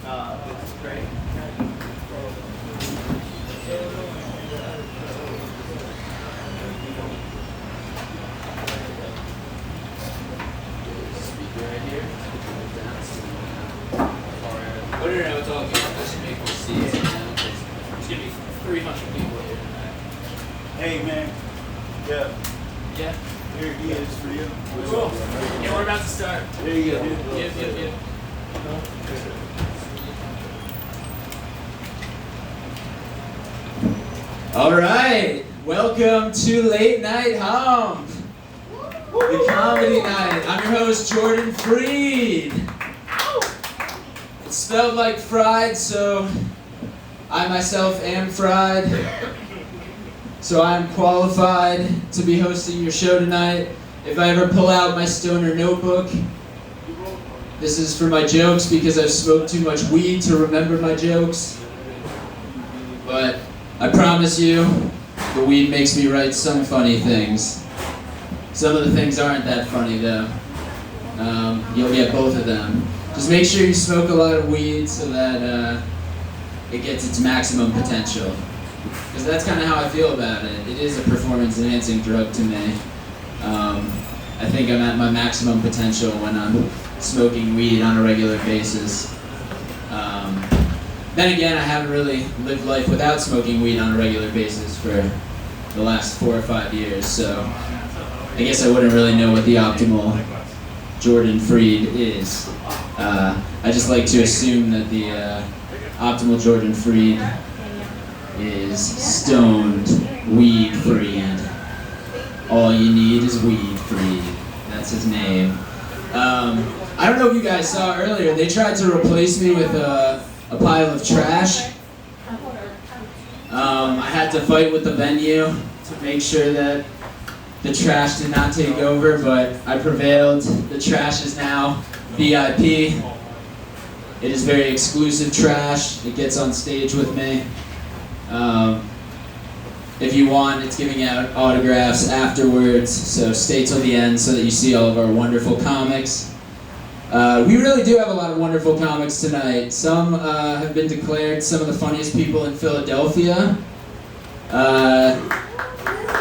This is great. Speaker right here. Oh, no, it's all good. I should make more seats. There's going to be 300 people here tonight. Hey, man. Yeah. Yeah. Here he is for you. Cool. Yeah, we're about to start. There you go. Yep. All right. Welcome to Late Night Hump, the comedy night. I'm your host, Jordan Freed. It's spelled like fried, so I myself am fried. So I'm qualified to be hosting your show tonight. If I ever pull out my stoner notebook, this is for my jokes because I've smoked too much weed to remember my jokes. But I promise you, the weed makes me write some funny things. Some of the things aren't that funny though. You'll get both of them. Just make sure you smoke a lot of weed so that it gets its maximum potential. Because that's kind of how I feel about it. It is a performance-enhancing drug to me. I think I'm at my maximum potential when I'm smoking weed on a regular basis. Then again, I haven't really lived life without smoking weed on a regular basis for the last 4 or 5 years, so I guess I wouldn't really know what the optimal Jordan Freed is. I just like to assume that the optimal Jordan Freed is stoned, weed freed. All you need is weed freed. That's his name. I don't know if you guys saw earlier, they tried to replace me with a pile of trash. I had to fight with the venue to make sure that the trash did not take over, but I prevailed. The trash is now VIP. It is very exclusive trash. It gets on stage with me. If you want, it's giving out autographs afterwards, so stay till the end so that you see all of our wonderful comics. We really do have a lot of wonderful comics tonight. Some have been declared some of the funniest people in Philadelphia.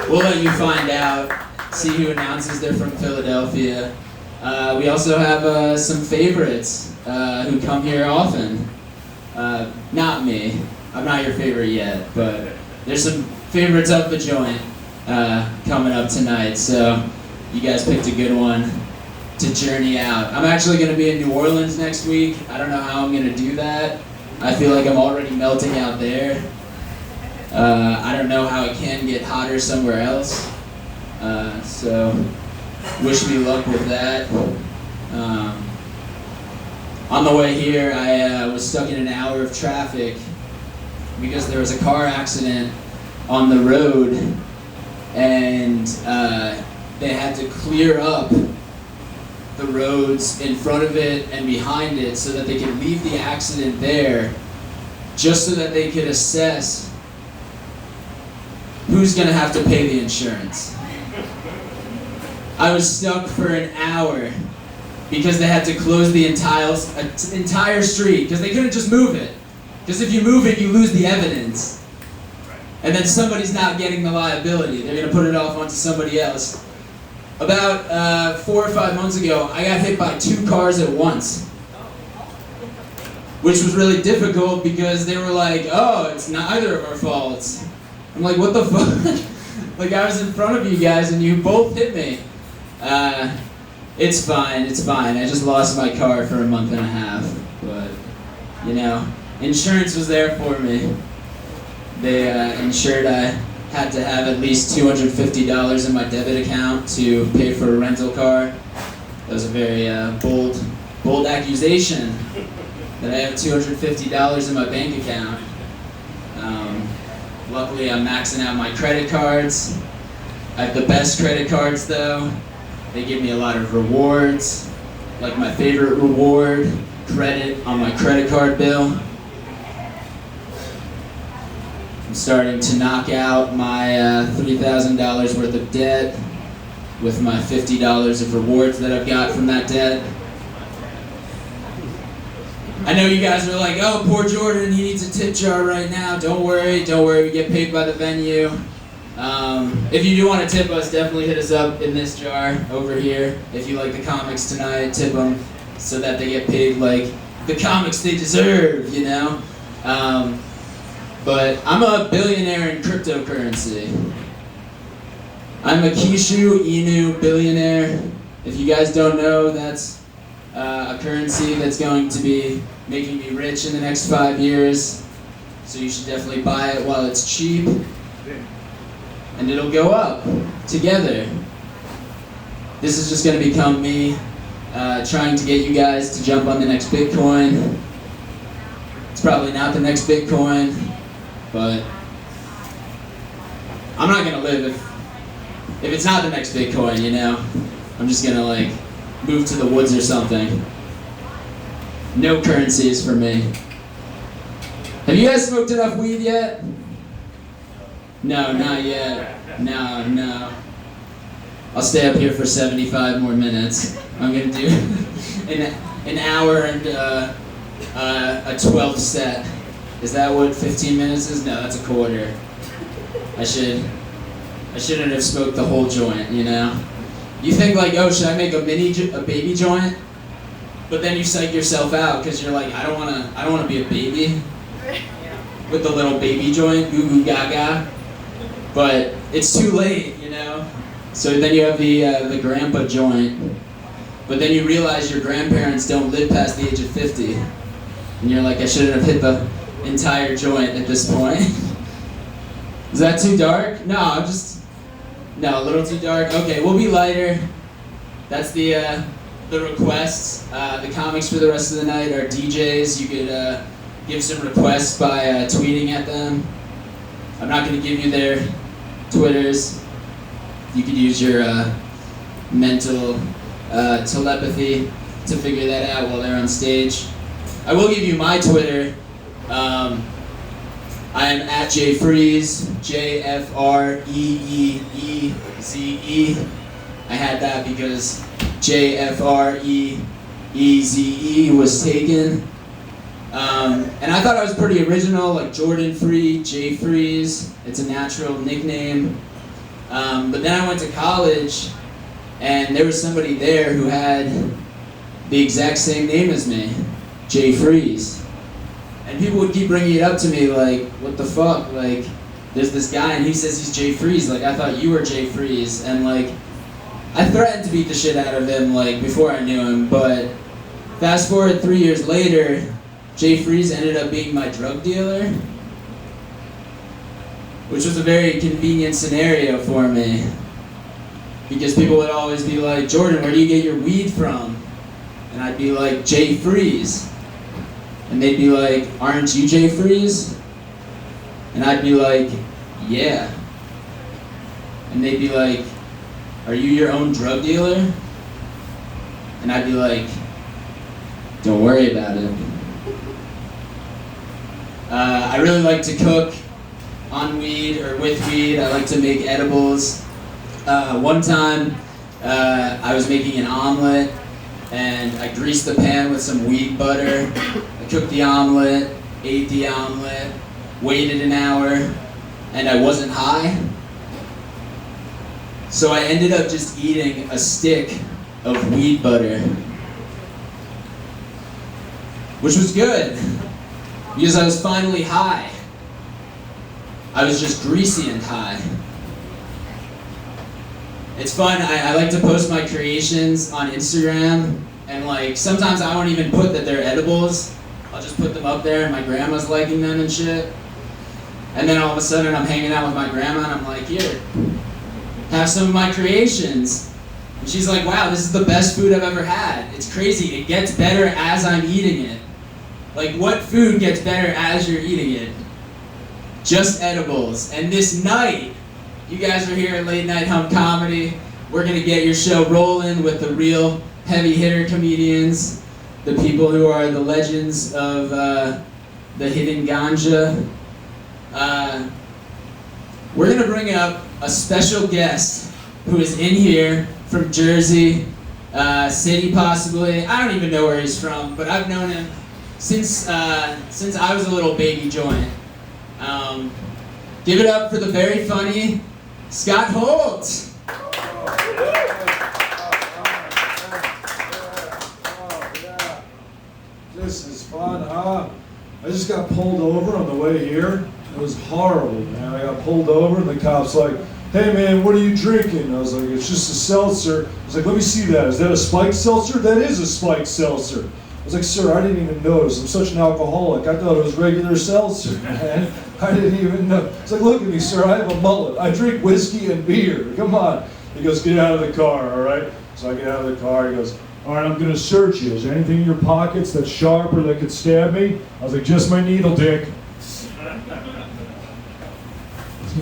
We'll let you find out, see who announces they're from Philadelphia. We also have some favorites who come here often. Not me. I'm not your favorite yet, but there's some favorites of the joint coming up tonight, so you guys picked a good one to journey out. I'm actually going to be in New Orleans next week. I don't know how I'm going to do that. I feel like I'm already melting out there. I don't know how it can get hotter somewhere else, so wish me luck with that. On the way here, I was stuck in an hour of traffic because there was a car accident on the road, and they had to clear up the roads in front of it and behind it so that they could leave the accident there, just so that they could assess who's going to have to pay the insurance. I was stuck for an hour because they had to close the entire street because they couldn't just move it. Because if you move it, you lose the evidence. And then somebody's not getting the liability. They're going to put it off onto somebody else. About 4 or 5 months ago, I got hit by 2 cars at once. Which was really difficult because they were like, oh, it's neither of our faults. I'm like, what the fuck? Like, I was in front of you guys and you both hit me. It's fine. I just lost my car for a month and a half. But, you know, insurance was there for me. They ensured I had to have at least $250 in my debit account to pay for a rental car. That was a very bold accusation that I have $250 in my bank account. Luckily, I'm maxing out my credit cards. I have the best credit cards, though. They give me a lot of rewards, like my favorite reward, credit on my credit card bill. I'm starting to knock out my $3,000 worth of debt with my $50 of rewards that I've got from that debt. I know you guys are like, oh, poor Jordan, he needs a tip jar right now. Don't worry, we get paid by the venue. If you do want to tip us, definitely hit us up in this jar over here. If you like the comics tonight, tip them so that they get paid like the comics they deserve, you know? But I'm a billionaire in cryptocurrency. I'm a Kishu Inu billionaire. If you guys don't know, that's a currency that's going to be making me rich in the next 5 years. So you should definitely buy it while it's cheap. And it'll go up together. This is just going to become me trying to get you guys to jump on the next Bitcoin. It's probably not the next Bitcoin, but I'm not going to live if it's not the next Bitcoin, you know? I'm just going to like move to the woods or something. No currencies for me. Have you guys smoked enough weed yet? No, not yet. No. I'll stay up here for 75 more minutes. I'm gonna do an hour and a 12 set. Is that what 15 minutes is? No, that's a quarter. I shouldn't have smoked the whole joint, you know? You think like, oh, should I make a baby joint? But then you psych yourself out because you're like, I don't wanna be a baby with the little baby joint, goo goo gaga. But it's too late, you know? So then you have the grandpa joint. But then you realize your grandparents don't live past the age of 50. And you're like, I shouldn't have hit the entire joint at this point. Is that too dark? No, a little too dark. Okay, we'll be lighter. That's the requests. The comics for the rest of the night are DJs. You could give some requests by tweeting at them. I'm not going to give you their Twitters. You could use your mental telepathy to figure that out while they're on stage. I will give you my Twitter. I am at JFreeze, JFREEEZE. I had that because JFREEZE was taken. And I thought I was pretty original, like Jordan Free, J Freeze. It's a natural nickname. But then I went to college, and there was somebody there who had the exact same name as me, J Freeze. And people would keep bringing it up to me, like, what the fuck? Like, there's this guy, and he says he's J Freeze. Like, I thought you were J Freeze. And, like, I threatened to beat the shit out of him, like, before I knew him. But fast forward 3 years later, J Freeze ended up being my drug dealer, which was a very convenient scenario for me. Because people would always be like, Jordan, where do you get your weed from? And I'd be like, J Freeze. And they'd be like, aren't you J Freeze? And I'd be like, yeah. And they'd be like, are you your own drug dealer? And I'd be like, don't worry about it. I really like to cook on weed or with weed. I like to make edibles. One time, I was making an omelet, and I greased the pan with some weed butter. I cooked the omelet, ate the omelet, waited an hour, and I wasn't high. So I ended up just eating a stick of weed butter, which was good, because I was finally high. I was just greasy and high. It's fun. I like to post my creations on Instagram, and like sometimes I won't even put that they're edibles. I'll just put them up there, and my grandma's liking them and shit. And then all of a sudden I'm hanging out with my grandma, and I'm like, here, have some of my creations. And she's like, wow, this is the best food I've ever had. It's crazy. It gets better as I'm eating it. Like, what food gets better as you're eating it? Just edibles. And this night, you guys are here at Late Night Hump Comedy. We're going to get your show rolling with the real heavy hitter comedians, the people who are the legends of the hidden ganja. We're going to bring up a special guest who is in here from Jersey City, possibly. I don't even know where he's from, but I've known him since I was a little baby joint. Give it up for the very funny Scott Holt. This is fun, huh? I just got pulled over on the way here. It was horrible, man. I got pulled over and the cop's like, "Hey man, what are you drinking?" I was like, "It's just a seltzer." I was like, "Let me see that. Is that a spiked seltzer?" "That is a spiked seltzer." I was like, "Sir, I didn't even notice. I'm such an alcoholic. I thought it was regular seltzer, man. I didn't even know." It's like, "Look at me, sir. I have a mullet. I drink whiskey and beer. Come on." He goes, "Get out of the car, all right?" So I get out of the car. He goes, "All right, I'm going to search you. Is there anything in your pockets that's sharp or that could stab me?" I was like, "Just my needle, dick."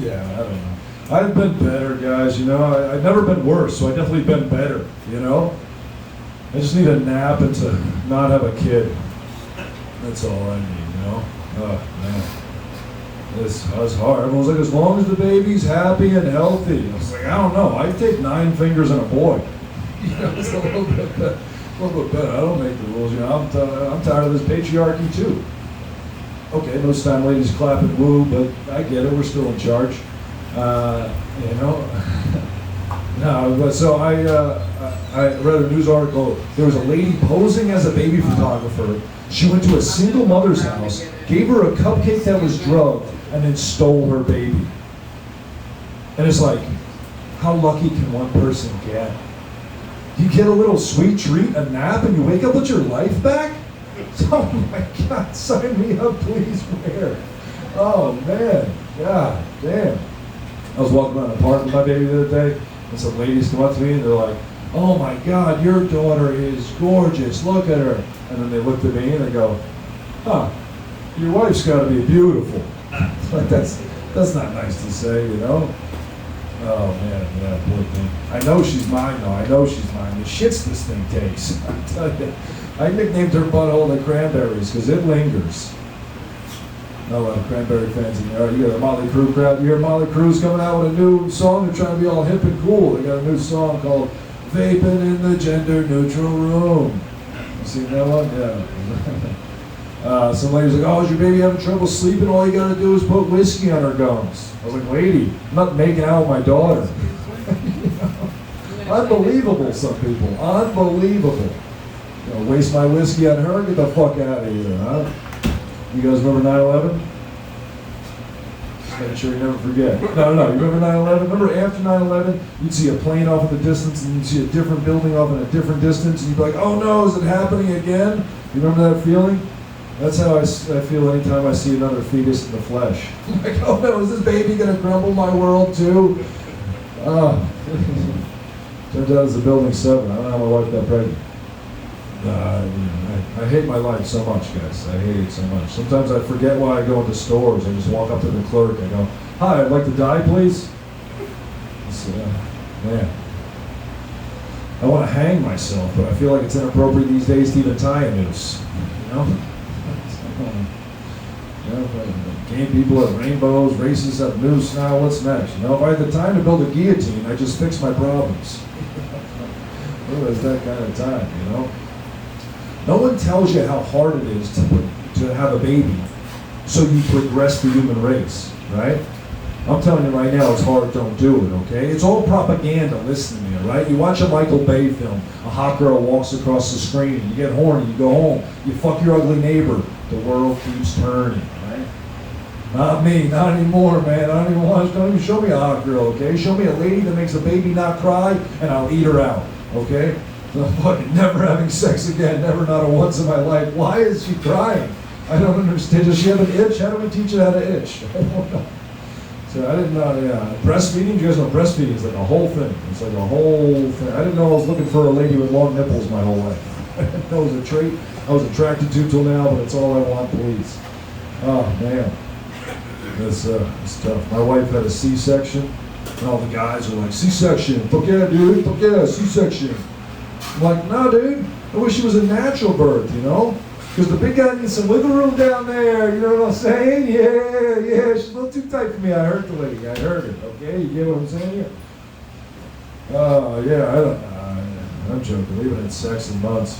Yeah, I don't know. I've been better, guys, you know. I've never been worse, so I've definitely been better, you know. I just need a nap and to not have a kid. That's all I need, you know. Oh, man. This was hard. Everyone was like, as long as the baby's happy and healthy. I was like, I don't know. I take 9 fingers and a boy. You know, it's a little bit better. I don't make the rules, you know. I'm tired of this patriarchy, too. Okay, most time ladies clap and woo, but I get it. We're still in charge. You know. No, but so I read a news article. There was a lady posing as a baby photographer. She went to a single mother's house, gave her a cupcake that was drugged, and then stole her baby. And it's like, how lucky can one person get? You get a little sweet treat, a nap, and you wake up with your life back? Oh my God, sign me up, please, where? Oh man, God damn. I was walking around the park with my baby the other day, and some ladies come up to me and they're like, "Oh my God, your daughter is gorgeous, look at her." And then they looked at me and they go, "Huh, your wife's gotta be beautiful." Like that's not nice to say, you know? Oh man, yeah, poor thing. I know she's mine though, I know she's mine. The shits this thing takes, I tell you. I nicknamed her butthole the Cranberries because it lingers. Not a lot of Cranberry fans in there. You got a Motley Crue crowd. You hear Motley Crue's coming out with a new song. They're trying to be all hip and cool. They got a new song called "Vaping in the Gender Neutral Room." You seen that one? Yeah. Some lady's like, "Oh, is your baby having trouble sleeping? All you got to do is put whiskey on her gums." I was like, "Lady, I'm not making out with my daughter." You know? Unbelievable, some people. Unbelievable. You know, waste my whiskey on her? Get the fuck out of here, huh? You guys remember 9/11? Just making sure you never forget. No. You remember 9/11? Remember after 9/11, you'd see a plane off in the distance and you'd see a different building off in a different distance and you'd be like, "Oh no, is it happening again?" You remember that feeling? That's how I feel anytime I see another fetus in the flesh. I'm like, "Oh no, is this baby going to crumble my world too?" Turns out it's a building 7. I don't know how my wife got pregnant. I hate my life so much, guys. I hate it so much. Sometimes I forget why I go into stores. I just walk up to the clerk. I go, "Hi, I'd like to die, please." Man. I want to hang myself, but I feel like it's inappropriate these days to even tie a noose. You know? Gay people have rainbows, racists have noose now. What's next? You know, if I had the time to build a guillotine, I'd just fix my problems. Who has that kind of time, you know? No one tells you how hard it is to have a baby, so you progress the human race, right? I'm telling you right now, it's hard, don't do it, okay? It's all propaganda, listen to me, all right? You watch a Michael Bay film, a hot girl walks across the screen, you get horny, you go home, you fuck your ugly neighbor, the world keeps turning, right? Not me, not anymore, man. Don't even show me a hot girl, okay? Show me a lady that makes a baby not cry, and I'll eat her out, okay? I'm fucking never having sex again, never, not a once in my life. Why is she crying? I don't understand. Does she have an itch? How do we teach her how to itch? I don't know. So I didn't know, breastfeeding, you guys know breastfeeding is like a whole thing. It's like a whole thing. I didn't know I was looking for a lady with long nipples my whole life. I didn't know it was a trait I was attracted to till now, but it's all I want, please. Oh, man. It's tough. My wife had a C-section, and all the guys are like, "C-section, fuck yeah, dude, fuck yeah, C-section." I'm like, "No, dude, I wish it was a natural birth, you know? Because the big guy needs some wiggle room down there, you know what I'm saying? Yeah, she's a little too tight for me." I hurt the lady, I hurt her, okay? You get what I'm saying? Yeah, I'm joking. We haven't had sex in months.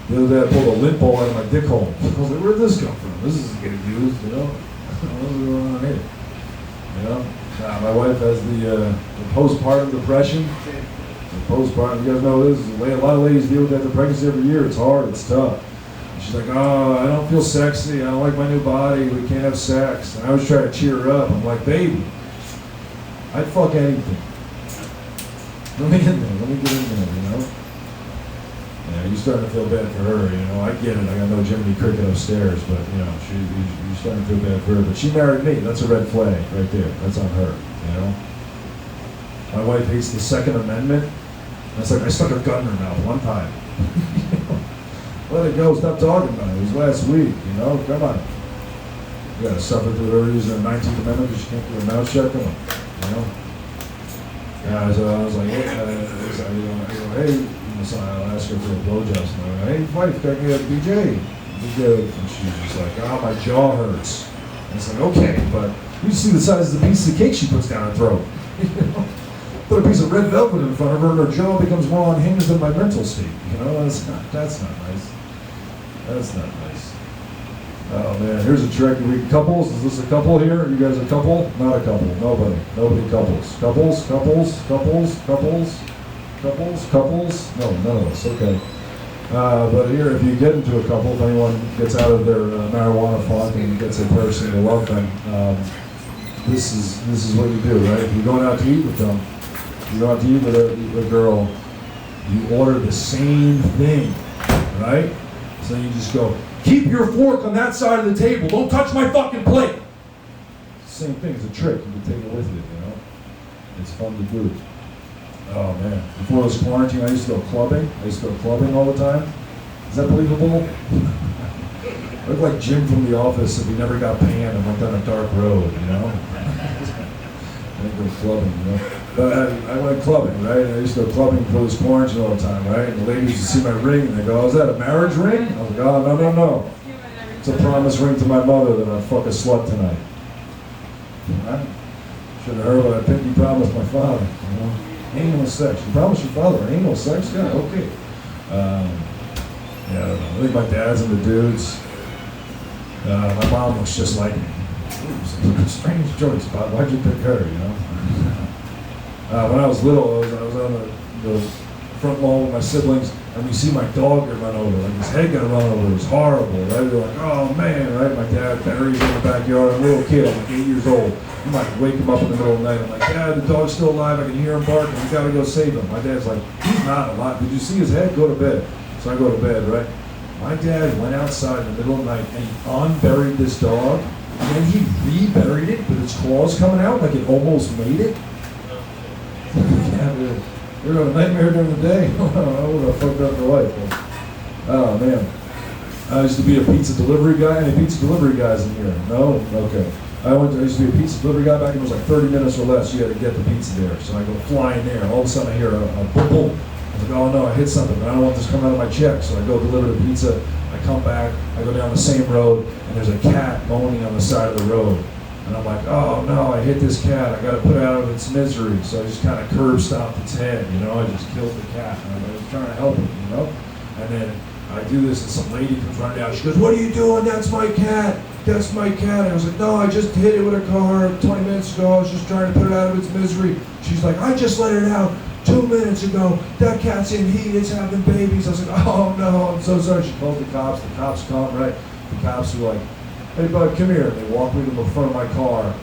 The other day I pulled a lint ball out of my dick hole. I was like, where'd this come from? This isn't getting used, you know? What's going on here? You know? My wife has the postpartum depression. The postpartum, you guys know this is the way a lot of ladies deal with that pregnancy every year. It's hard, it's tough. And she's like, oh, I don't feel sexy, I don't like my new body, we can't have sex. And I was trying to cheer her up. I'm like, baby, I'd fuck anything. Let me in there, let me get in there, you know? Yeah, you're starting to feel bad for her, you know. I get it, I got no Jiminy Cricket upstairs, but, you know, you're starting to feel bad for her. But she married me, that's a red flag right there. That's on her, you know. My wife hates the Second Amendment. And it's like, I stuck a gun in her mouth one time. Let it go, stop talking about it. It was last week, you know, come on. You gotta suffer through her using the 19th Amendment because she can't keep her mouth shut, come on, you know. Yeah, so I was like, hey, so I'll ask her for a blowjob. So I'm like, hey, wife, can I get a BJ? Be good. And she's just like, oh, my jaw hurts. And it's like, okay, but you see the size of the piece of cake she puts down her throat. You know? Put a piece of red velvet in front of her and her jaw becomes more unhinged than my mental state. You know, that's not nice. That's not nice. Oh man, here's a trick. Are we couples? Is this a couple here? Are you guys a couple? Not a couple. Nobody couples. Couples? No, none of us. Okay. But here, if you get into a couple, if anyone gets out of their marijuana funk and gets a person to love them, this is what you do, right? If you're going out to eat with them, you go out to eat with a girl, you order the same thing, right? So you just go, keep your fork on that side of the table. Don't touch my fucking plate. Same thing. It's a trick. You can take it with you, you know? It's fun to do. Oh man, before this quarantine, I used to go clubbing. All the time. Is that believable? I looked like Jim from The Office if he never got panned and went down a dark road, you know? I didn't go clubbing, you know? But I went clubbing, right? I used to go clubbing before this quarantine all the time, right? And the ladies used to see my ring and they go, oh, is that a marriage ring? I was like, oh, no. It's a promise ring to my mother that I'd fuck a slut tonight. I should have heard what I pinky promised my father, you know? Anal sex. You promised your father anal sex? Yeah, okay. Yeah, I don't know. I think my dad's into dudes. My mom looks just like me. Strange choice, Bob. Why'd you pick her, you know? When I was little, I was on the front lawn with my siblings, and we see my dog get run over. Like his head got run over. It was horrible, right? We were like, oh man, right? My dad buries in the backyard. I'm a little kid. I'm like 8 years old. I'm like, wake him up in the middle of the night. I'm like, Dad, the dog's still alive. I can hear him barking. We gotta go save him. My dad's like, he's not alive. Did you see his head? Go to bed. So I go to bed, right? My dad went outside in the middle of the night and he unburied this dog. And then he reburied it with its claws coming out like it almost made it. Yeah, we were having a nightmare during the day. I would have fucked up for life. But, oh man. I used to be a pizza delivery guy. Any pizza delivery guys in here? No? Okay. I used to be a pizza delivery guy back when it was like 30 minutes or less. You had to get the pizza there. So I go flying there. All of a sudden I hear a boom, boom. I was like, oh no, I hit something. I don't want this coming out of my check. So I go deliver the pizza. I come back. I go down the same road. And there's a cat moaning on the side of the road. And I'm like, oh no, I hit this cat. I got to put it out of its misery. So I just kind of curb stomped its head. You know, I just killed the cat. And I was trying to help it, you know. And then I do this and some lady comes running out. She goes, what are you doing? That's my cat. That's my cat. And I was like, no, I just hit it with a car 20 minutes ago. I was just trying to put it out of its misery. She's like, I just let it out 2 minutes ago. That cat's in heat. It's having babies. I was like, oh no, I'm so sorry. She called the cops. The cops come, right? The cops were like, hey bud, come here. And they walked me to the front of my car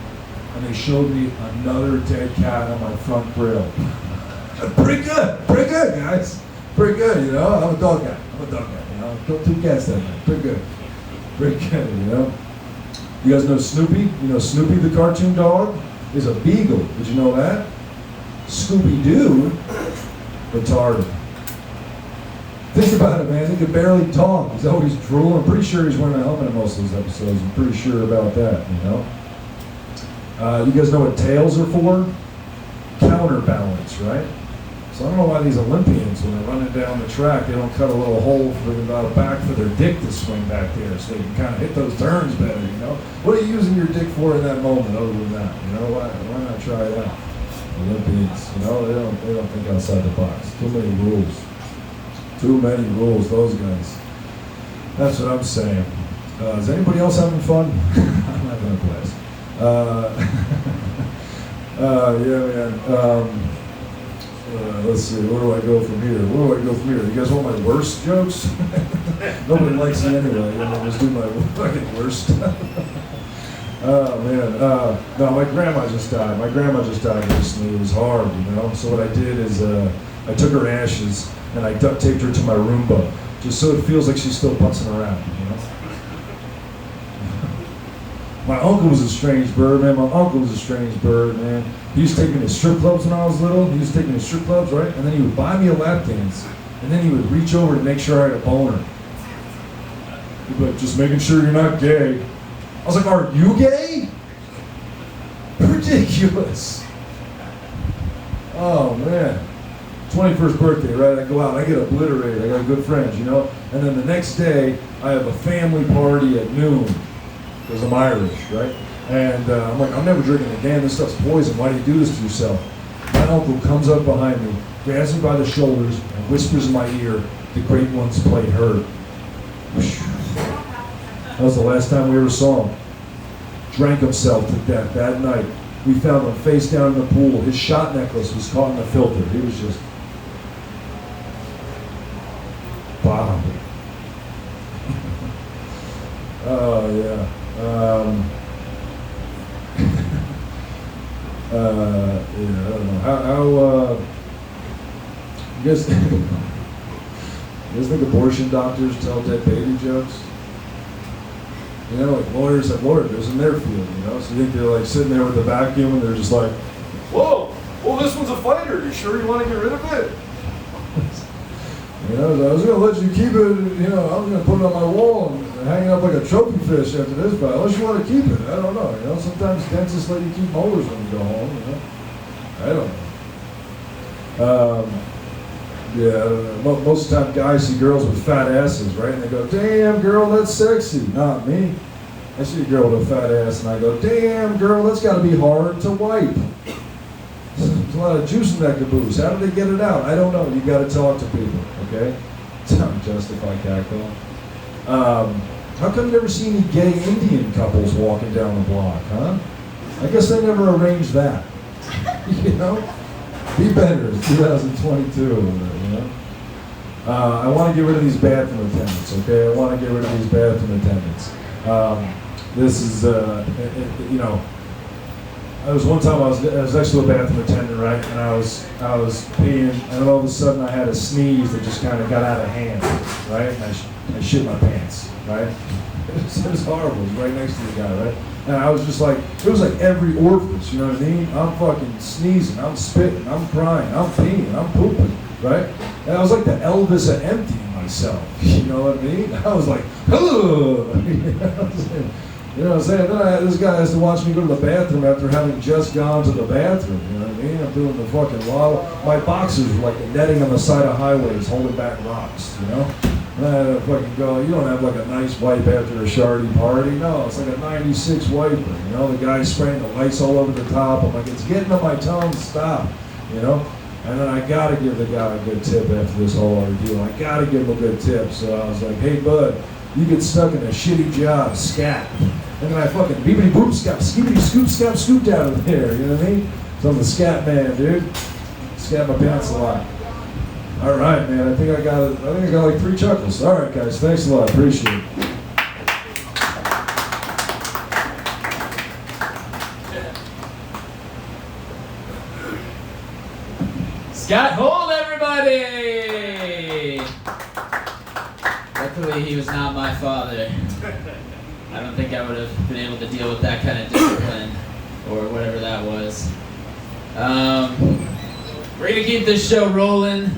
and they showed me another dead cat on my front grill. Pretty good, guys. Pretty good, you know. I'm a dog guy, you know. Killed 2 cats that night. Pretty good, you know. You guys know Snoopy? You know Snoopy the cartoon dog is a beagle. Did you know that? Scooby-Doo, retarded. Think about it, man. He could barely talk. He's always drooling. I'm pretty sure he's wearing a helmet in most of those episodes. I'm pretty sure about that, you know. You guys know what tails are for? Counterbalance, right? So I don't know why these Olympians, when they're running down the track, they don't cut a little hole for the back for their dick to swing back there so they can kind of hit those turns better, you know? What are you using your dick for in that moment other than that? You know, why not try it out? Olympians, you know, they don't think outside the box. Too many rules, those guys. That's what I'm saying. Is anybody else having fun? I'm having a blast. Yeah, man. Let's see. Where do I go from here? You guys want my worst jokes? Nobody likes me anyway. Just do my fucking worst. Oh man. No, my grandma just died. Recently. It was hard, So what I did is I took her ashes and I duct taped her to my Roomba, just so it feels like she's still putzing around, My uncle was a strange bird, man. He used to take me to strip clubs when I was little. Right? And then he would buy me a lap dance. And then he would reach over to make sure I had a boner. He'd be like, just making sure you're not gay. I was like, are you gay? Ridiculous. Oh, man. 21st birthday, right? I go out, I get obliterated. I got good friends, And then the next day, I have a family party at noon. Because I'm Irish, right? And I'm like, I'm never drinking again. This stuff's poison. Why do you do this to yourself? My uncle comes up behind me, grabs me by the shoulders, and whispers in my ear, the great ones played her. That was the last time we ever saw him. Drank himself to death that night. We found him face down in the pool. His shot necklace was caught in the filter. He was just bombed. Oh, yeah. I don't know. How you guys think abortion doctors tell dead baby jokes? Like lawyers have lawyers in their field, So you think they're like sitting there with the vacuum and they're just like, whoa, well this one's a fighter, you sure you want to get rid of it? I was going to let you keep it, I was going to put it on my wall and hang it up like a trophy fish after this, but unless you want to keep it, I don't know, sometimes dentists let you keep molars when you go home, I don't know. Yeah, I don't know. Most of the time guys see girls with fat asses, right? And they go, damn girl, that's sexy. Not me. I see a girl with a fat ass and I go, damn girl, that's got to be hard to wipe. There's a lot of juice in that caboose. How do they get it out? I don't know. You got to talk to people, okay? Don't justify catcall. How come you never see any gay Indian couples walking down the block, huh? I guess they never arranged that. Be better. It's 2022. I want to get rid of these bathroom attendants, okay? This is, I was one time I was next to a bathroom attendant, right? And I was peeing, and all of a sudden I had a sneeze that just kind of got out of hand, right? And I shit my pants, right? It was horrible. It was right next to the guy, right? And I was just like, it was like every orifice, you know what I mean? I'm fucking sneezing, I'm spitting, I'm crying, I'm peeing, I'm pooping, right? And I was like the Elvis of emptying myself, you know what I mean? I was like, hello! You know what I'm saying? Then this guy has to watch me go to the bathroom after having just gone to the bathroom, you know what I mean? I'm doing the fucking lava. My boxers were like the netting on the side of highways holding back rocks, And I had to fucking go, you don't have like a nice wipe after a shardy party. No, it's like a 96 wiper, The guy's spraying the lights all over the top. I'm like, it's getting on my tongue, stop, And then I gotta give the guy a good tip after this whole ordeal. I gotta give him a good tip. So I was like, hey bud, you get stuck in a shitty job, scat. And then I fucking beepity boop scap, skippity scoop scap scooped out of there, you know what I mean? So I'm the scat man, dude. Scat my pants a lot. All right, man. I think I got like 3 chuckles. All right, guys. Thanks a lot. Appreciate it. Scott Holt, everybody! Luckily, he was not my father. I don't think I would have been able to deal with that kind of discipline, or whatever that was. We're gonna keep this show rolling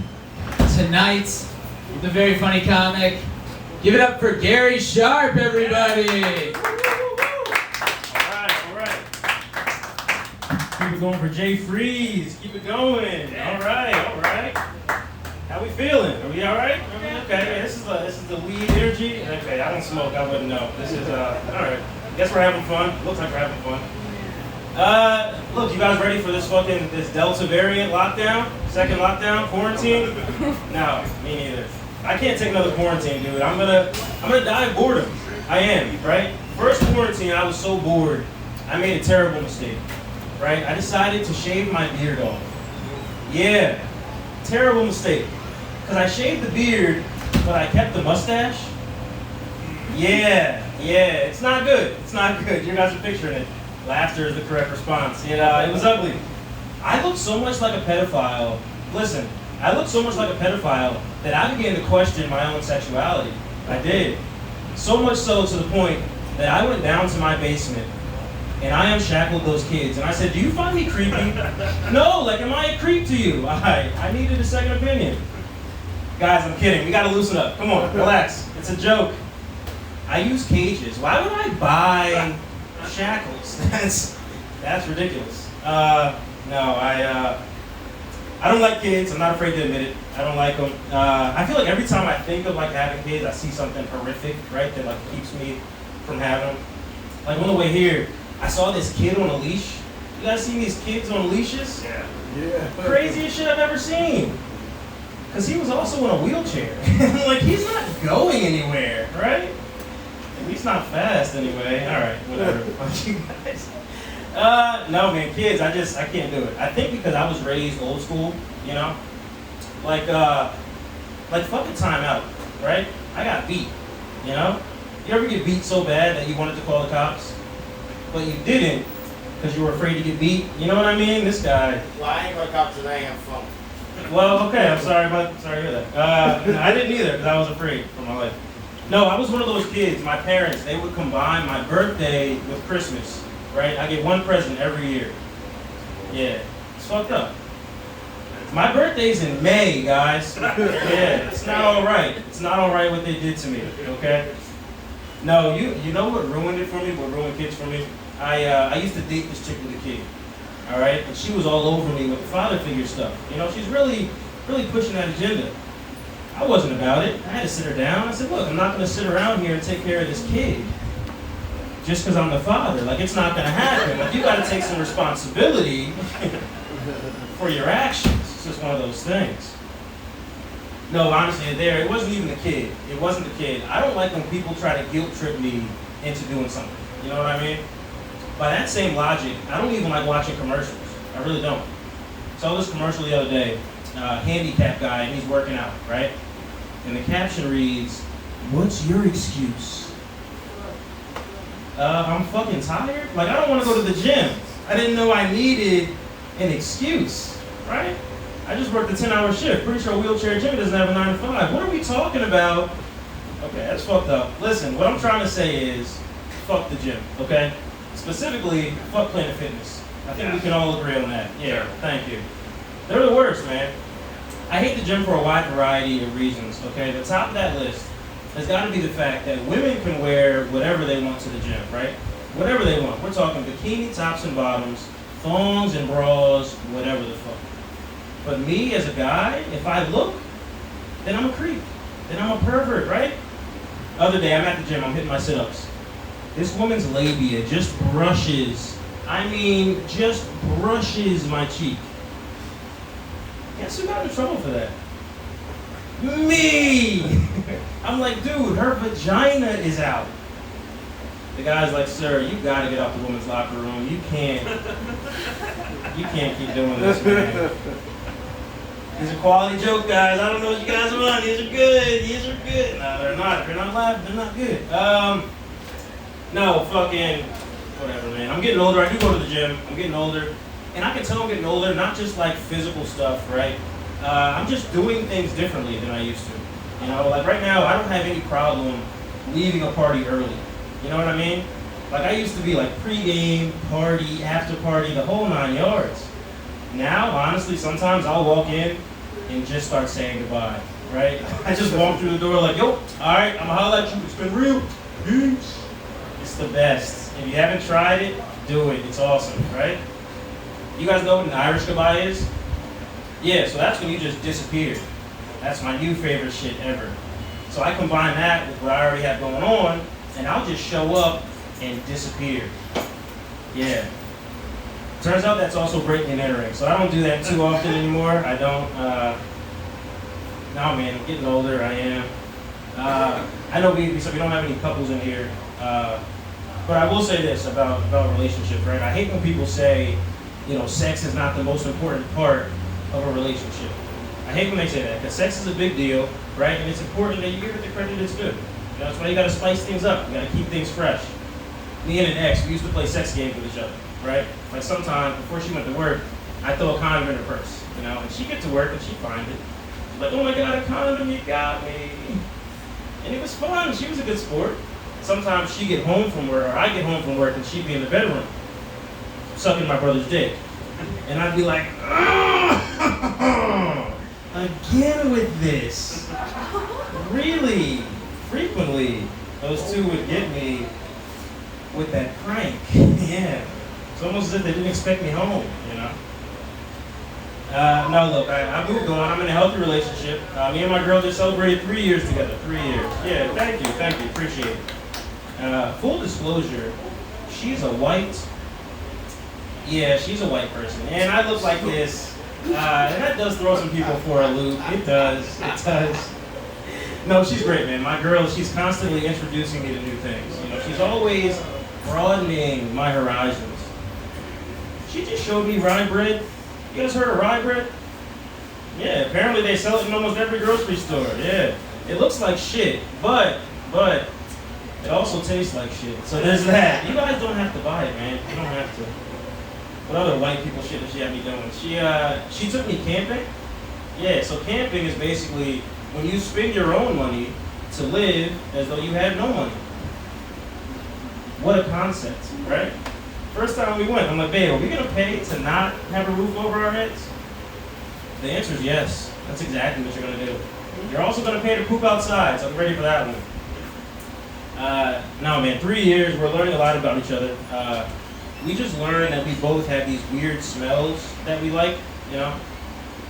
tonight with a very funny comic. Give it up for Gary Sharp, everybody! All right. Keep it going for Jay Freeze. Keep it going. All right. How we feeling? Are we all right? Okay. This is the weed energy. Okay, I don't smoke. I wouldn't know. This is all right. Guess we're having fun. Looks like we're having fun. Look, you guys ready for this Delta variant lockdown? Second lockdown? Quarantine? No, me neither. I can't take another quarantine, dude. I'm gonna die of boredom. I am, right? First quarantine, I was so bored. I made a terrible mistake, right? I decided to shave my beard off. Yeah, terrible mistake. Because I shaved the beard, but I kept the mustache. Yeah, it's not good. It's not good. You guys are picturing it. Laughter is the correct response. It was ugly. I looked so much like a pedophile. Listen, I looked so much like a pedophile that I began to question my own sexuality. I did. So much so to the point that I went down to my basement and I unshackled those kids. And I said, do you find me creepy? No, like, am I a creep to you? I needed a second opinion. Guys, I'm kidding. We gotta loosen up. Come on, relax. It's a joke. I use cages. Why would I buy shackles? That's ridiculous. No, I don't like kids. I'm not afraid to admit it. I don't like them. I feel like every time I think of like having kids, I see something horrific, right, that like keeps me from having them. Like on the way here, I saw this kid on a leash. You guys seen these kids on leashes? Yeah. Craziest shit I've ever seen. Because he was also in a wheelchair. Like, he's not going anywhere, right? At least not fast anyway. All right, whatever. Fuck you guys. No, man, kids, I can't do it. I think because I was raised old school, you know? Like fucking time out, right? I got beat, you know? You ever get beat so bad that you wanted to call the cops, but you didn't because you were afraid to get beat? You know what I mean? This guy. Well, I ain't gonna cop today, I'm phone. Well, okay, I'm sorry to hear that. No, I didn't either because I was afraid for my life. No, I was one of those kids. My parents, they would combine my birthday with Christmas, right? I get one present every year. Yeah, it's fucked up. My birthday's in May, guys. Yeah, it's not all right. It's not all right what they did to me, okay? No, you know what ruined it for me, what ruined kids for me? I used to date this chick with a kid, all right? And she was all over me with the father figure stuff. You know, she's really pushing that agenda. I wasn't about it. I had to sit her down. I said, look, I'm not gonna sit around here and take care of this kid just because I'm the father. Like, it's not gonna happen. Like, you gotta take some responsibility for your actions. It's just one of those things. No, honestly, it wasn't even the kid. It wasn't the kid. I don't like when people try to guilt trip me into doing something. You know what I mean? By that same logic, I don't even like watching commercials. I really don't. Saw this commercial the other day, handicapped guy, and he's working out, right? And the caption reads, "What's your excuse?" I'm fucking tired. Like, I don't want to go to the gym. I didn't know I needed an excuse, right? I just worked a 10-hour shift. Pretty sure wheelchair Jimmy doesn't have a 9 to 5. What are we talking about? Okay, that's fucked up. Listen, what I'm trying to say is, fuck the gym, okay? Specifically, fuck Planet Fitness. I think we can all agree on that. Yeah, thank you. They're the worst, man. I hate the gym for a wide variety of reasons, okay? The top of that list has got to be the fact that women can wear whatever they want to the gym, right? Whatever they want. We're talking bikini tops and bottoms, thongs and bras, whatever the fuck. But me as a guy, if I look, then I'm a creep. Then I'm a pervert, right? Other day, I'm at the gym, I'm hitting my sit-ups. This woman's labia just brushes, just brushes my cheek. Guess who got in trouble for that? Me! I'm like, dude, her vagina is out. The guy's like, sir, you gotta get out the women's locker room. You can't keep doing this, man. These are quality joke, guys. I don't know what you guys want. These are good. No, they're not. If you're not laughing, they're not good. No, fucking, whatever, man. I'm getting older. I do go to the gym. I'm getting older. And I can tell I'm getting older, not just like physical stuff, right? I'm just doing things differently than I used to. You know, like right now, I don't have any problem leaving a party early. You know what I mean? Like, I used to be like pre-game, party, after party, the whole 9 yards. Now, honestly, sometimes I'll walk in and just start saying goodbye, right? I just walk through the door like, yo, all right, I'm gonna holler at you. It's been real. Peace. It's the best. If you haven't tried it, do it. It's awesome, right? You guys know what an Irish goodbye is? Yeah, so that's when you just disappear. That's my new favorite shit ever. So I combine that with what I already have going on, and I'll just show up and disappear. Yeah. Turns out that's also breaking and entering, so I don't do that too often anymore. I don't, No, man, I'm getting older. I am. I know we don't have any couples in here, but I will say this about relationships, right? I hate when people say, sex is not the most important part of a relationship. I hate when they say that, because sex is a big deal, right? And it's important that you give it the credit it's good. That's why you got to spice things up. You got to keep things fresh. Me and an ex, we used to play sex games with each other, right? Like sometimes before she went to work, I throw a condom in her purse, and she'd get to work and she'd find it. She's like, oh my God, a condom, you got me. And it was fun. She was a good sport. Sometimes she'd get home from work, or I'd get home from work, and she'd be in the bedroom sucking my brother's dick. And I'd be like, oh, again with this. Really, frequently, those two would get me with that prank. Yeah. It's almost as if they didn't expect me home, No, look, I moved on. I'm in a healthy relationship. Me and my girl just celebrated 3 years together. 3 years. Yeah, thank you, appreciate it. Full disclosure, she's a white person. And I look like this, and that does throw some people for a loop. It does. No, she's great, man. My girl, she's constantly introducing me to new things. She's always broadening my horizons. She just showed me rye bread. You guys heard of rye bread? Yeah, apparently they sell it in almost every grocery store. Yeah, it looks like shit, but it also tastes like shit. So there's that. You guys don't have to buy it, man. You don't have to. What other white people shit does she have me doing? She took me camping. Yeah, so camping is basically when you spend your own money to live as though you had no money. What a concept, right? First time we went, I'm like, babe, are we gonna pay to not have a roof over our heads? The answer is yes. That's exactly what you're gonna do. You're also gonna pay to poop outside, so I'm ready for that one. No, man, 3 years, we're learning a lot about each other. We just learned that we both have these weird smells that we like,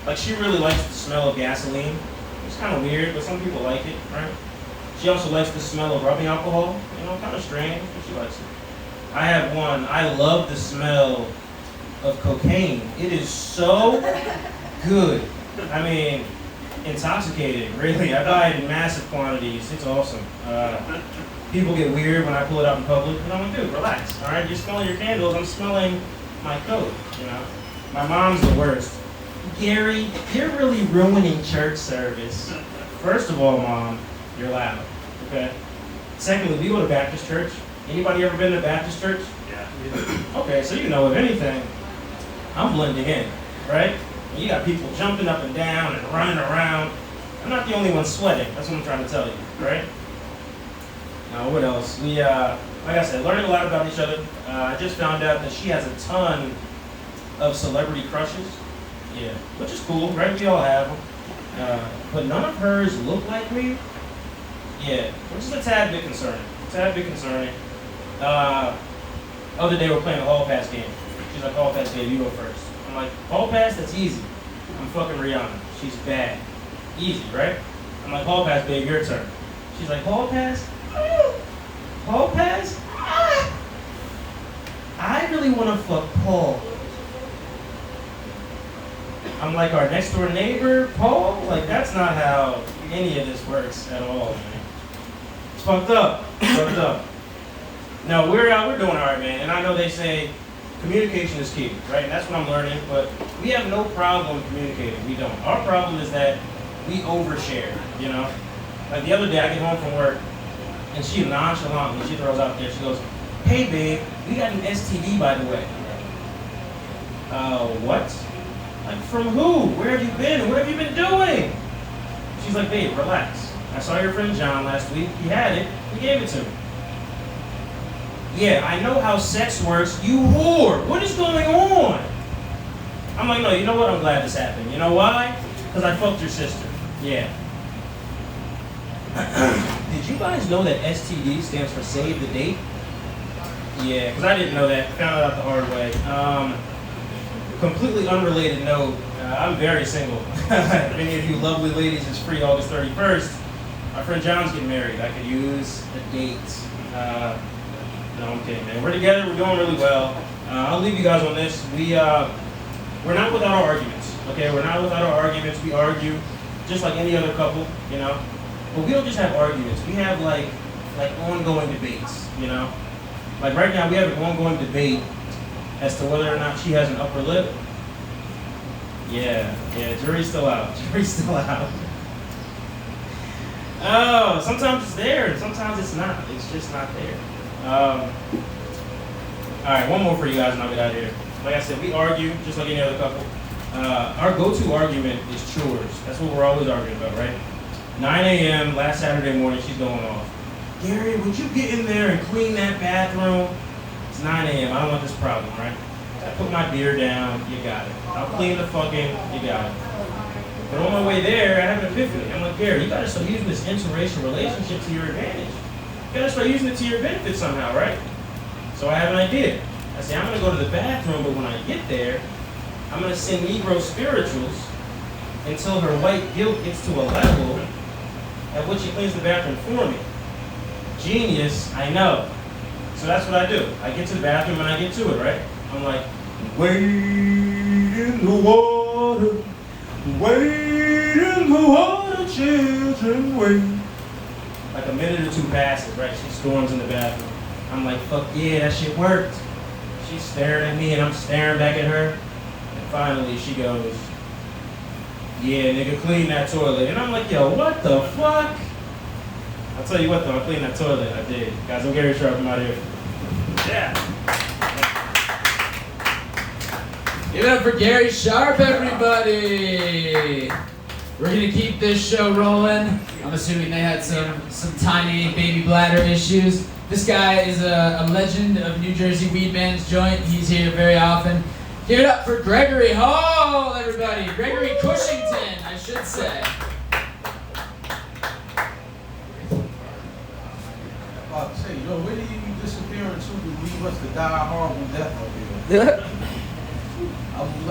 Like she really likes the smell of gasoline. It's kind of weird, but some people like it, right? She also likes the smell of rubbing alcohol, kind of strange, but she likes it. I have one. I love the smell of cocaine. It is so good. I mean, intoxicating, really. I buy it in massive quantities. It's awesome. People get weird when I pull it out in public. And I'm like, dude, relax. All right, you're smelling your candles. I'm smelling my coat, My mom's the worst. Gary, you're really ruining church service. First of all, Mom, you're loud, okay? Secondly, we go to Baptist church. Anybody ever been to Baptist church? Yeah. Okay, so if anything, I'm blending in, right? You got people jumping up and down and running around. I'm not the only one sweating. That's what I'm trying to tell you, right? Now, what else? We, like I said, learning a lot about each other. I just found out that she has a ton of celebrity crushes. Yeah, which is cool, right? We all have them. But none of hers look like me. Yeah, which is a tad bit concerning. Other day we're playing a hall pass game. She's like, hall pass game, you go first. I'm like, hall pass? That's easy. I'm fucking Rihanna. She's bad. Easy, right? I'm like, hall pass, babe, your turn. She's like, hall pass? Hall pass? I really want to fuck Paul. I'm like, our next door neighbor, Paul? Like, that's not how any of this works at all, man. It's fucked up. No, we're doing all right, man. And I know they say communication is key, right? And that's what I'm learning. But we have no problem communicating. We don't. Our problem is that we overshare, Like the other day, I get home from work, and she nonchalantly, she throws out there, she goes, hey, babe, we got an STD, by the way. What? Like, from who? Where have you been? What have you been doing? She's like, babe, relax. I saw your friend John last week. He had it. He gave it to me. Yeah, I know how sex works. You whore. What is going on? I'm like, no, you know what? I'm glad this happened. You know why? Because I fucked your sister. Yeah. Did you guys know that STD stands for save the date? Yeah, because I didn't know that. Found it out the hard way. Completely unrelated note. I'm very single. If any of you lovely ladies is free August 31st, my friend John's getting married. I could use a date. No, I'm kidding, man. We're together. We're doing really well. I'll leave you guys on this. We're not without our arguments. Okay, we're not without our arguments. We argue. just like any other couple, you know. But we don't just have arguments. We have like ongoing debates, you know. Like right now, we have an ongoing debate as to whether or not she has an upper lip. Yeah, jury's still out. Jury's still out. Oh, sometimes it's there, and sometimes it's not. It's just not there. All right, one more for you guys, and I'll get out of here. Like I said, we argue just like any other couple. Our go-to argument is chores. That's what we're always arguing about, right? 9 a.m. last Saturday morning, she's going off. Gary, would you get in there and clean that bathroom? It's 9 a.m. I don't want this problem, right? I put my beer down. You got it. I'll clean the fucking. You got it. But on my way there, I have an epiphany. I'm like, Gary, you gotta start using this interracial relationship to your advantage. You gotta start using it to your benefit somehow, right? So I have an idea. I say, I'm gonna go to the bathroom, but when I get there, I'm gonna sing Negro spirituals until her white guilt gets to a level at which she cleans the bathroom for me. Genius, I know. So that's what I do. I get to the bathroom and I get to it, right? I'm like, wade in the water, wade in the water, children, wade. Like a minute or two passes, right? She storms in the bathroom. I'm like, fuck yeah, that shit worked. She's staring at me and I'm staring back at her. And finally she goes, yeah, nigga, clean that toilet. And I'm like, yo, what the fuck? I'll tell you what though, I cleaned that toilet. I did. Guys, I'm Gary Sharp, I'm out of here. Yeah. Give it up for Gary Sharp, everybody! We're gonna keep this show rolling. I'm assuming they had some tiny baby bladder issues. This guy is a legend of New Jersey Weedmans Joint. He's here very often. Give it up for Gregory Hall, everybody. Gregory Cushington, I should say. About to say, yo, where did you disappear into to leave us to die a horrible death up here?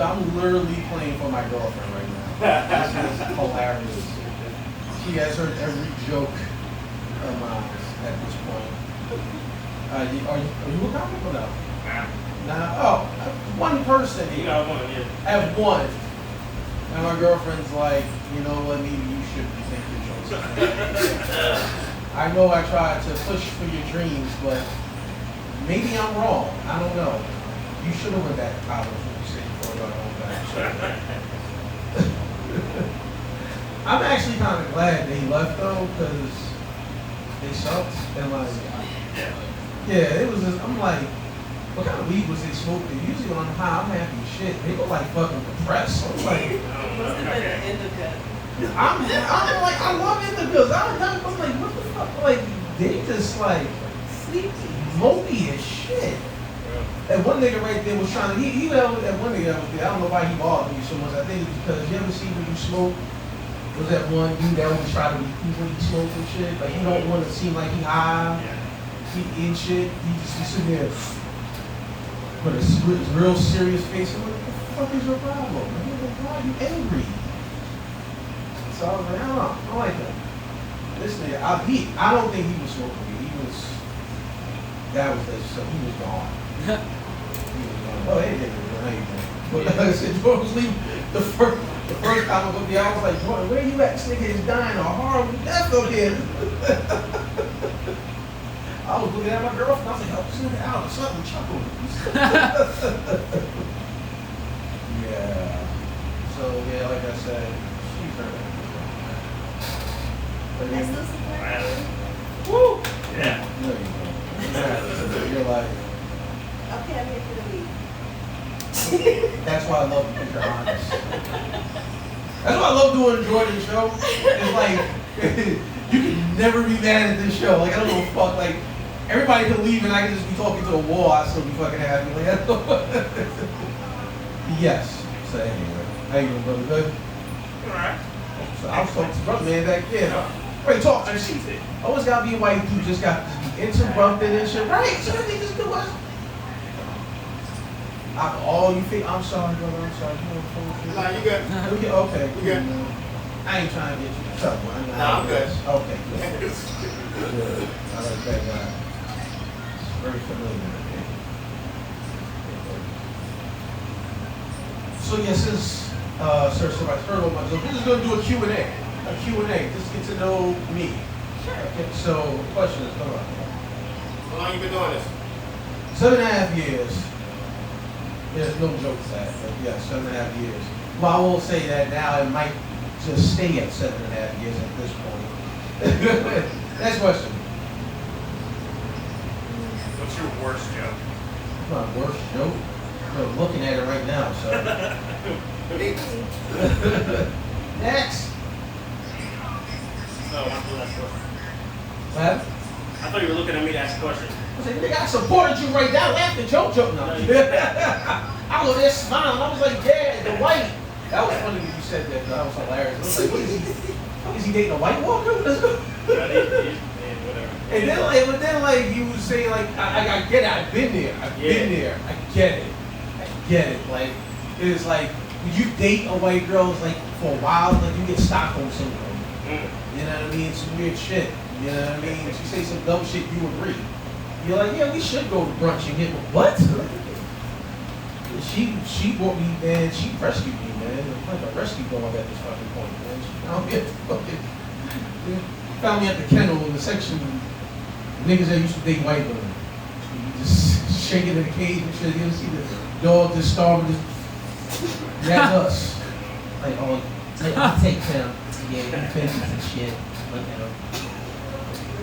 I'm literally playing for my girlfriend right now. This is hilarious. She has heard every joke of mine at this point. Are you a comic or no? Nah. Oh, one person. You got one, yeah. I have one. And my girlfriend's like, you know what, maybe you should rethink your choices. I know I tried to push for your dreams, but maybe I'm wrong. I don't know. You should have went back to college when you said you thought about going back. I'm actually kind of glad that he left though, because they sucked. And like, yeah, it was just, I'm like, what kind of weed was they smoking? Usually when I'm high, I'm happy as shit. They look like fucking depressed. So I'm like, I'm like, I love indicas. I'm like, what the fuck? Like, they just like mopey as shit. And one nigga right there was trying to, he at one nigga that was there, I don't know why he bothered me so much. I think it's because you ever see when you smoke, was that one dude that always try to be cool when he smokes and shit? Like, he don't want to seem like he high, he in shit. He just be sitting there with a real serious face. I'm like, what the fuck is your problem? Why are you angry? So I was like, I like that. This nigga, I don't think he was smoking weed. He was gone. Oh, hey, how you doing? But like I said, George was leaving the first time I was there, I was like, where you at? This nigga is dying a horrible death up here. I was looking at my girlfriend, I was like, help this nigga out or something, chuckling. Yeah. So, yeah, like I said, she's hurt. I still support you. Woo! Yeah. No, you don't. You're like, Okay, I'm here for the week. that's why I love you, because you're honest. That's why I love doing Jordan's show. It's like, you can never be mad at this show. Like, I don't give a fuck. Like, everybody can leave and I can just be talking to a wall. I still be fucking happy. Like, yes. So anyway, how you doing, brother? Good? Alright. So I was talking to brother man back then. Wait, talk. Always gotta be a white dude. Just got to be interrupted and shit. Right? So they just do us. You think I'm sorry, brother. I'm sorry. Nah, you good. Okay. You good. I ain't trying to get you in trouble. Nah, I'm good. Okay, good. Good. I like that guy. It's very familiar. So yeah, since Sir Somebody's heard of my joke, we're just gonna do a Q&A. a Q&A. Just get to know me. Sure. Okay, so, questions, come on. How long you been doing this? 7.5 years. There's no jokes at it, but yeah, 7.5 years. Well, I will say that now it might just stay at 7.5 years at this point. Next question. What's your worst joke? My worst joke? I'm looking at it right now, so. Next. No, I'm the last question. What? I thought you were looking at me to ask a question. I said, nigga, I supported you right now. Laughed at your joke. No. I was over there smiling. I was like, yeah, the white. That was funny when you said that. That was hilarious. I was like, what is he? Is he dating a white walker? Whatever. And then, like, you was saying, like, I get it. I've been there. I've been there. I get it. I get it. Like, it's like, when you date a white girl, it's like, for a while, like, you get Stockholm syndrome. You know what I mean? Some weird shit. You know what I mean? If you say some dumb shit, you agree. You're like, yeah, we should go to brunch and get what? She brought me, man. She rescued me, man. I'm like a rescue dog at this fucking point, man. She found me at the fucking, found me at the kennel in the section. Niggas that used to date white women. You just shaking in the cage and shit. You ever see the dog just starving? Just that's us. Like, oh, like, I'll take him. Yeah, you fences and shit. Like, you know.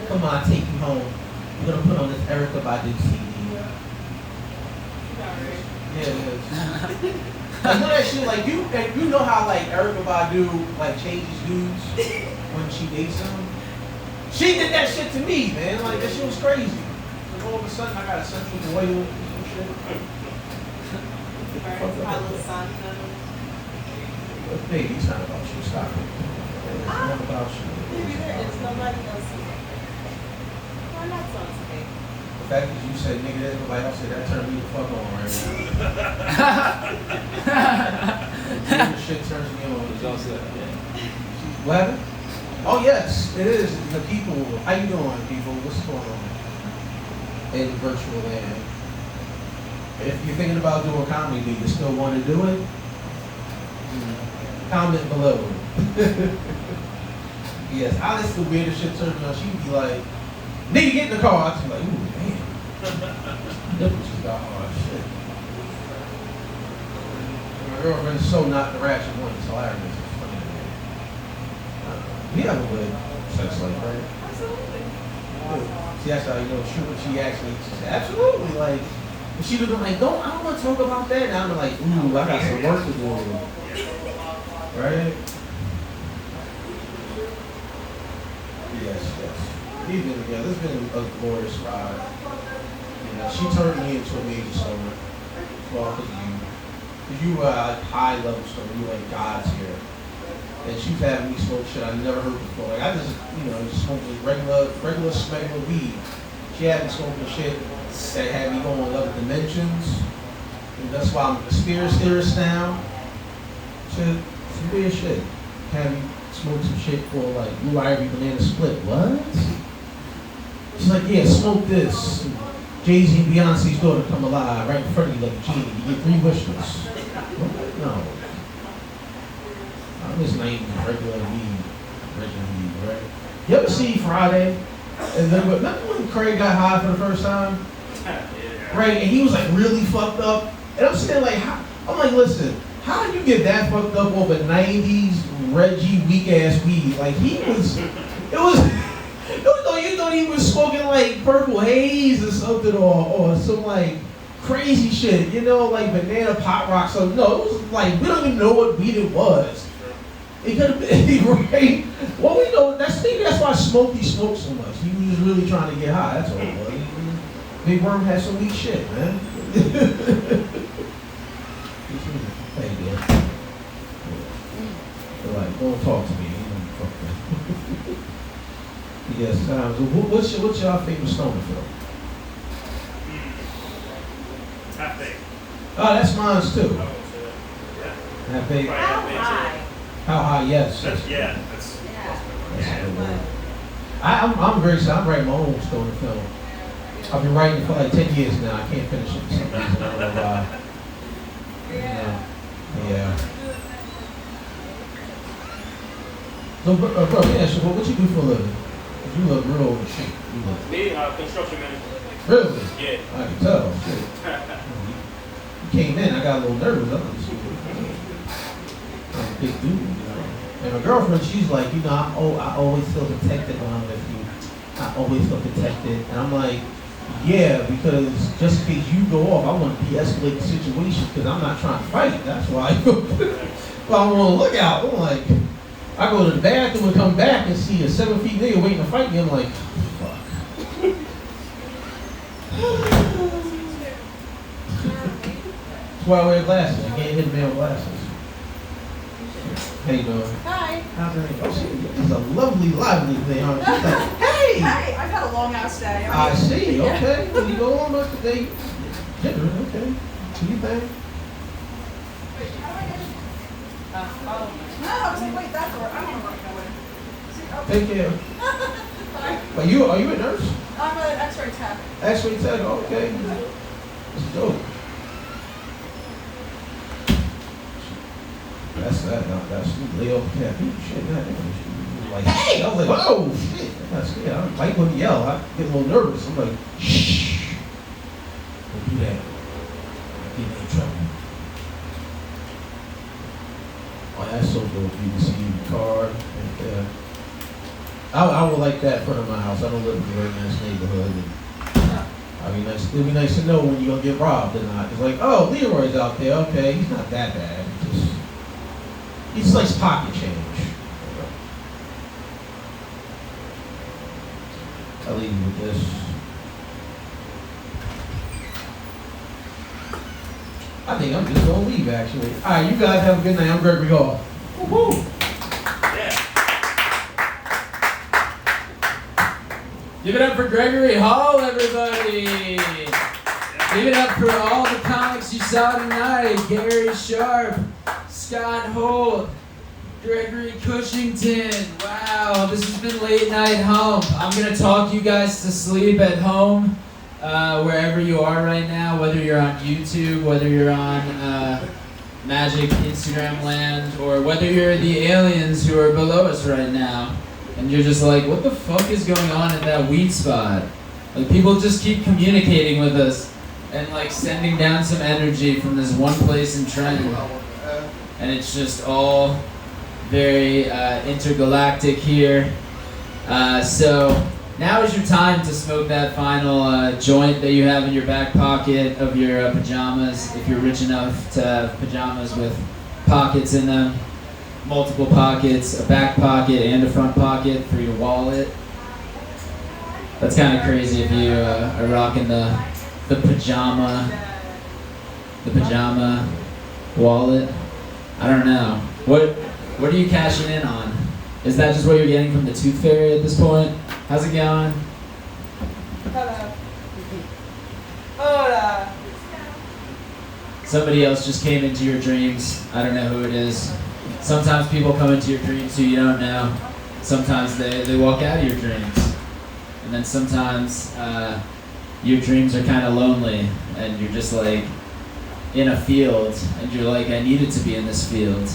Come on, I'll take you home. We're gonna put on this Erykah Badu CD. Yeah, it is. Like, you know that shit, like, you know how, like, Erykah Badu, like, changes dudes when she dates them? She did that shit to me, man. Like, that shit was crazy. Like, all of a sudden, I got a sensual boy and some shit. Baby, it's not about you. Stop it. It's not about you. It's nobody else's. Why not so today? The fact that you said, nigga, there's nobody else, that turned me the fuck on right now. That shit turns me on. What happened? Oh, yes, it is. The people. How you doing, people? What's going on in virtual land? If you're thinking about doing comedy, do you still want to do it? Comment below. Yes, that's the weirdest shit turned me on. She'd be like, nigga, get in the car. I'd be like, ooh, damn. Nipples just got hard shit. My girlfriend is so not the ratchet one. It's hilarious. It's funny. We have a good sex life, right? Absolutely. See, that's how you know she actually, absolutely, like, if she would be like, I don't want to talk about that. And I'm like, ooh, I got some work to do. Right? Yes. We've been together. It's been a glorious ride. You know, she turned me into a major stoner. Well, because of you. Because you were a high level stoner. You were like God's here. And she was having me smoke shit I never heard before. Like, I just, just smoked regular smegular weed. She had me smoking shit that had me going in other dimensions. And that's why I'm a conspiracy now. Shit, some weird shit. Had me smoke some shit for like Blue Ivy Banana Split. What? She's like, yeah, smoke this. Jay-Z and Beyonce's daughter come alive right in front of you like a genie. You get 3 wishes. What? No. I'm just naming regular weed, right? You ever see Friday? And then, remember when Craig got high for the first time? Right, and he was like really fucked up. And I'm sitting like, I'm like, listen, how did you get that fucked up over 90s Reggie weak ass weed? Like you thought he was smoking like Purple Haze or something, or some like crazy shit, like banana pot rock. So no, it was like we don't even know what weed it was. It could have been right. Well, we know that's why Smokey smoked so much. He was really trying to get high. That's all it was. Big Worm had some weak shit, man. Hey, man. They're like, don't talk to me. Yes, what's your favorite stoner film? Half Baked. Oh, that's mine too. Yeah. Half Baked. How high? How high? Yes. That's Yeah. I'm very sad. I'm writing my own stoner film. I've been writing for like 10 years now. I can't finish it for some reason. I don't know why. Yeah. So, bro, yeah, so what you do for a living? 'Cause you look real in shape. You look Me, construction manager. really. Yeah. I can tell. Shit. You came in, I got a little nervous. I'm like, shit. I'm a big dude, you know. And my girlfriend, she's like, you know, I always feel protected when I'm with you. I always feel protected, and I'm like, yeah, because just in case you go off, I want to de-escalate the situation because I'm not trying to fight. That's why. Well, I'm on the lookout. I'm like, I go to the bathroom and come back and see a 7 feet nigga waiting to fight me. I'm like, fuck. That's why I wear glasses. You can't hit a man with glasses. How you doing? Hi. How's it? Oh, shit, this is a lovely, lively thing. She's like, hey! Hi. I've had a long ass day. I see. Okay. Well, you go on about the day. Dinner. Okay. Do you think? No, I was like, wait, that's where I don't want to go in. Take care. Bye. Are you a nurse? I'm an X-ray tech. X-ray tech. Okay. That's dope. That's that. That's lay off the caffeine. Shit, man. She was like, hey! I was like, oh shit. That's scared. I like when you yell. I get a little nervous. I'm like, shh. Don't do that. I get in trouble. Oh, that's so dope. You can see the card. And, I would like that in front of my house. I don't live in a very nice neighborhood. It'd be nice to know when you're gonna get robbed or not. It's like, oh, Leroy's out there. Okay, he's not that bad. He just likes pocket change. I'll leave you with this. I think I'm just gonna leave actually. All right, you guys have a good night. I'm Gregory Hall. Woo-hoo. Yeah. Give it up for Gregory Hall, everybody! Give it up for all the comics you saw tonight. Gary Sharp, Scott Holt, Gregory Cushington. Wow, this has been Late Night Hump. I'm gonna talk you guys to sleep at home, wherever you are right now, whether you're on YouTube, whether you're on Magic Instagram land, or whether you're the aliens who are below us right now. And you're just like, what the fuck is going on at that weed spot? Like, people just keep communicating with us and like sending down some energy from this one place in Trenton. And it's just all very intergalactic here. So now is your time to smoke that final joint that you have in your back pocket of your pajamas, if you're rich enough to have pajamas with pockets in them. Multiple pockets, a back pocket and a front pocket for your wallet. That's kind of crazy if you are rocking the pajama wallet. I don't know. What are you cashing in on? Is that just what you're getting from the Tooth Fairy at this point? How's it going? Hello. Hola. Somebody else just came into your dreams. I don't know who it is. Sometimes people come into your dreams who you don't know. Sometimes they walk out of your dreams. And then sometimes your dreams are kind of lonely and you're just like in a field and you're like, I needed to be in this field.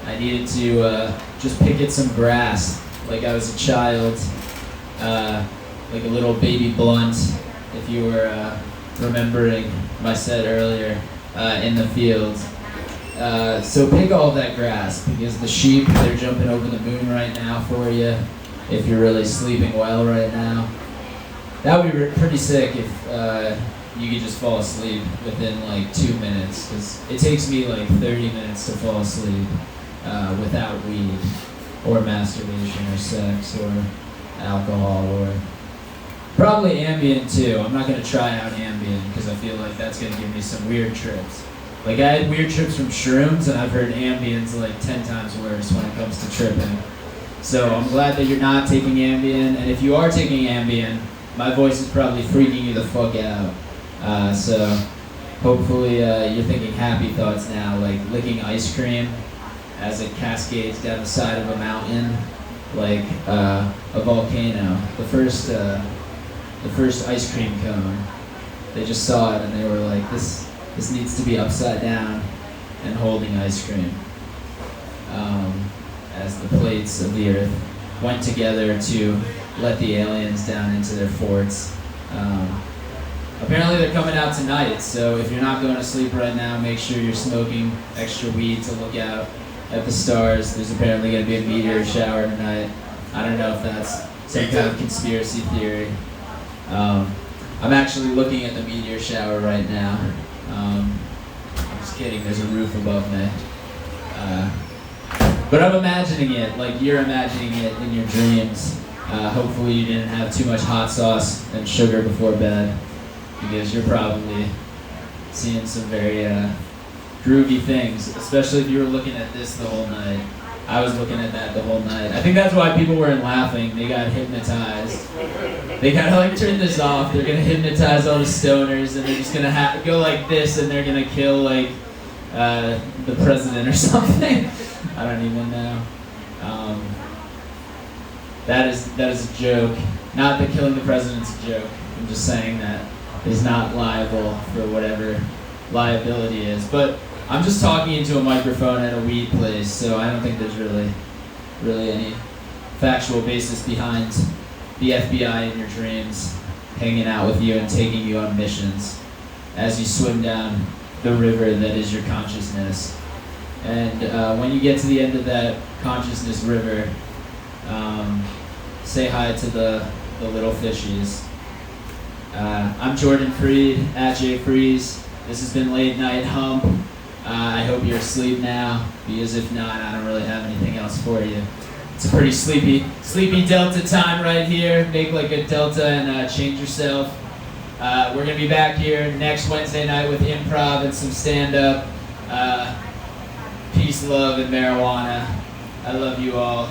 I needed to just pick at some grass like I was a child, like a little baby blunt, if you were remembering my set earlier, in the field. So pick all of that grass because the sheep, they're jumping over the moon right now for you if you're really sleeping well right now. That would be pretty sick if you could just fall asleep within like 2 minutes, because it takes me like 30 minutes to fall asleep without weed or masturbation or sex or alcohol or probably Ambien too. I'm not going to try out Ambien because I feel like that's going to give me some weird trips. Like I had weird trips from shrooms and I've heard Ambien's like 10 times worse when it comes to tripping. So I'm glad that you're not taking Ambien, and if you are taking Ambien, my voice is probably freaking you the fuck out. So hopefully you're thinking happy thoughts now, like licking ice cream as it cascades down the side of a mountain, like a volcano. The first ice cream cone. They just saw it and they were like, this needs to be upside down and holding ice cream. as the plates of the earth went together to let the aliens down into their forts. Apparently they're coming out tonight, so if you're not going to sleep right now, make sure you're smoking extra weed to look out at the stars. There's apparently going to be a meteor shower tonight. I don't know if that's some kind of conspiracy theory. I'm actually looking at the meteor shower right now. I'm just kidding, there's a roof above me. But I'm imagining it like you're imagining it in your dreams. Hopefully you didn't have too much hot sauce and sugar before bed, because you're probably seeing some very groovy things, especially if you were looking at this the whole night. I was looking at that the whole night. I think that's why people weren't laughing. They got hypnotized. They gotta like turn this off. They're gonna hypnotize all the stoners, and they're just gonna go like this, and they're gonna kill like the president or something. I don't even know. That is a joke. Not that killing the president's a joke. I'm just saying that is not liable for whatever liability is. But I'm just talking into a microphone at a weed place, so I don't think there's really any factual basis behind the FBI in your dreams hanging out with you and taking you on missions as you swim down the river that is your consciousness. And when you get to the end of that consciousness river, say hi to the little fishies. I'm Jordan Freed, at J Freeze. This has been Late Night Hump. I hope you're asleep now, because if not, I don't really have anything else for you. It's a pretty sleepy Delta time right here. Make like a Delta and change yourself. We're gonna be back here next Wednesday night with improv and some stand-up. Peace, love, and marijuana. I love you all.